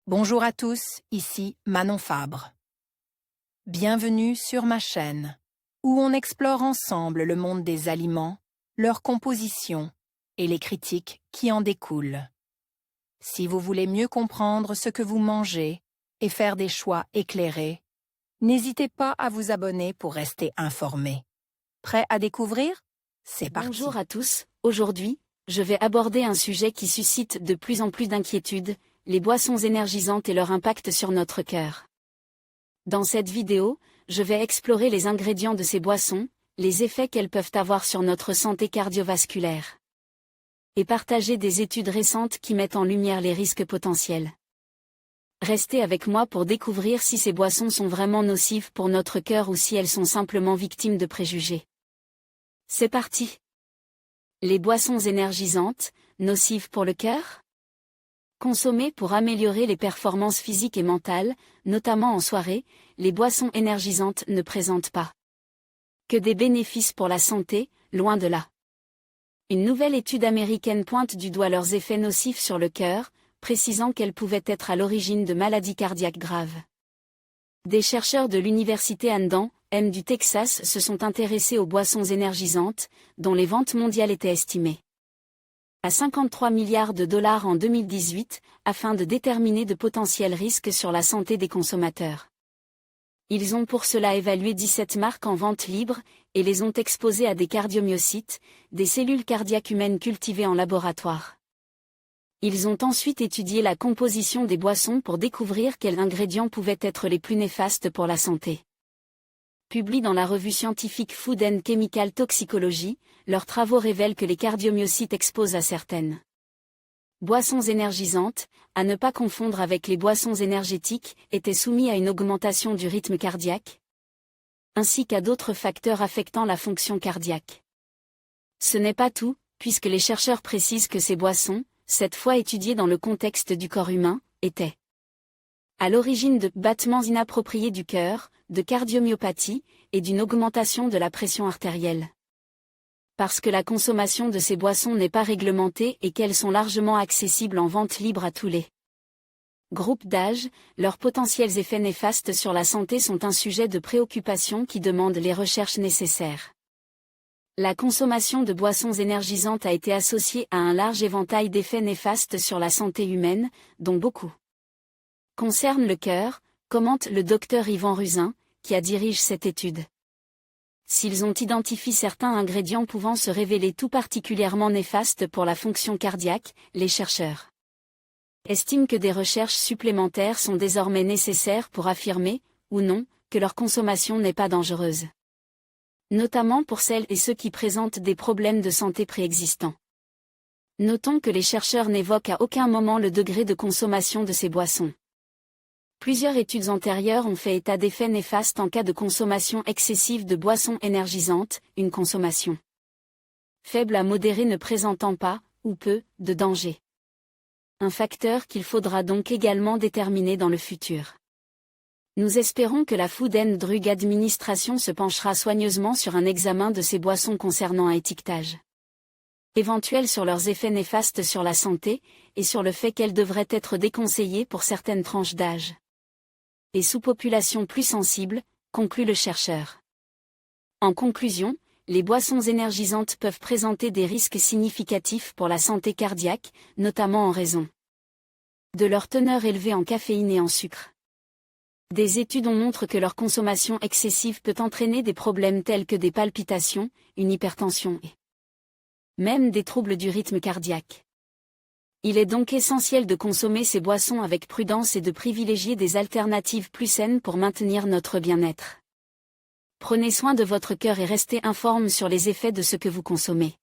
Bonjour à tous, ici Manon Fabre. Bienvenue sur ma chaîne, où on explore ensemble le monde des aliments, leur composition et les critiques qui en découlent. Si vous voulez mieux comprendre ce que vous mangez et faire des choix éclairés, n'hésitez pas à vous abonner pour rester informé. Prêt à découvrir? C'est parti. Bonjour à tous, aujourd'hui, je vais aborder un sujet qui suscite de plus en plus d'inquiétudes, les boissons énergisantes et leur impact sur notre cœur. Dans cette vidéo, je vais explorer les ingrédients de ces boissons, les effets qu'elles peuvent avoir sur notre santé cardiovasculaire, et partager des études récentes qui mettent en lumière les risques potentiels. Restez avec moi pour découvrir si ces boissons sont vraiment nocives pour notre cœur ou si elles sont simplement victimes de préjugés. C'est parti! Les boissons énergisantes, nocives pour le cœur? Consommées pour améliorer les performances physiques et mentales, notamment en soirée, les boissons énergisantes ne présentent pas que des bénéfices pour la santé, loin de là. Une nouvelle étude américaine pointe du doigt leurs effets nocifs sur le cœur, précisant qu'elles pouvaient être à l'origine de maladies cardiaques graves. Des chercheurs de l'université A&M du Texas se sont intéressés aux boissons énergisantes, dont les ventes mondiales étaient estimées à 53 milliards de dollars en 2018, afin de déterminer de potentiels risques sur la santé des consommateurs. Ils ont pour cela évalué 17 marques en vente libre, et les ont exposées à des cardiomyocytes, des cellules cardiaques humaines cultivées en laboratoire. Ils ont ensuite étudié la composition des boissons pour découvrir quels ingrédients pouvaient être les plus néfastes pour la santé. Publiés dans la revue scientifique Food and Chemical Toxicology, leurs travaux révèlent que les cardiomyocytes exposent à certaines boissons énergisantes, à ne pas confondre avec les boissons énergétiques, étaient soumis à une augmentation du rythme cardiaque, ainsi qu'à d'autres facteurs affectant la fonction cardiaque. Ce n'est pas tout, puisque les chercheurs précisent que ces boissons, cette fois étudiées dans le contexte du corps humain, étaient à l'origine de battements inappropriés du cœur, de cardiomyopathie, et d'une augmentation de la pression artérielle. Parce que la consommation de ces boissons n'est pas réglementée et qu'elles sont largement accessibles en vente libre à tous les groupes d'âge, leurs potentiels effets néfastes sur la santé sont un sujet de préoccupation qui demande les recherches nécessaires. La consommation de boissons énergisantes a été associée à un large éventail d'effets néfastes sur la santé humaine, dont beaucoup concernent le cœur, commente le docteur Yvan Ruzin, qui dirige cette étude. S'ils ont identifié certains ingrédients pouvant se révéler tout particulièrement néfastes pour la fonction cardiaque, les chercheurs estiment que des recherches supplémentaires sont désormais nécessaires pour affirmer, ou non, que leur consommation n'est pas dangereuse. Notamment pour celles et ceux qui présentent des problèmes de santé préexistants. Notons que les chercheurs n'évoquent à aucun moment le degré de consommation de ces boissons. Plusieurs études antérieures ont fait état d'effets néfastes en cas de consommation excessive de boissons énergisantes, une consommation faible à modérée ne présentant pas, ou peu, de danger. Un facteur qu'il faudra donc également déterminer dans le futur. Nous espérons que la Food and Drug Administration se penchera soigneusement sur un examen de ces boissons concernant un étiquetage éventuel sur leurs effets néfastes sur la santé, et sur le fait qu'elles devraient être déconseillées pour certaines tranches d'âge et sous-populations plus sensibles, conclut le chercheur. En conclusion, les boissons énergisantes peuvent présenter des risques significatifs pour la santé cardiaque, notamment en raison de leur teneur élevée en caféine et en sucre. Des études montrent que leur consommation excessive peut entraîner des problèmes tels que des palpitations, une hypertension et même des troubles du rythme cardiaque. Il est donc essentiel de consommer ces boissons avec prudence et de privilégier des alternatives plus saines pour maintenir notre bien-être. Prenez soin de votre cœur et restez informe sur les effets de ce que vous consommez.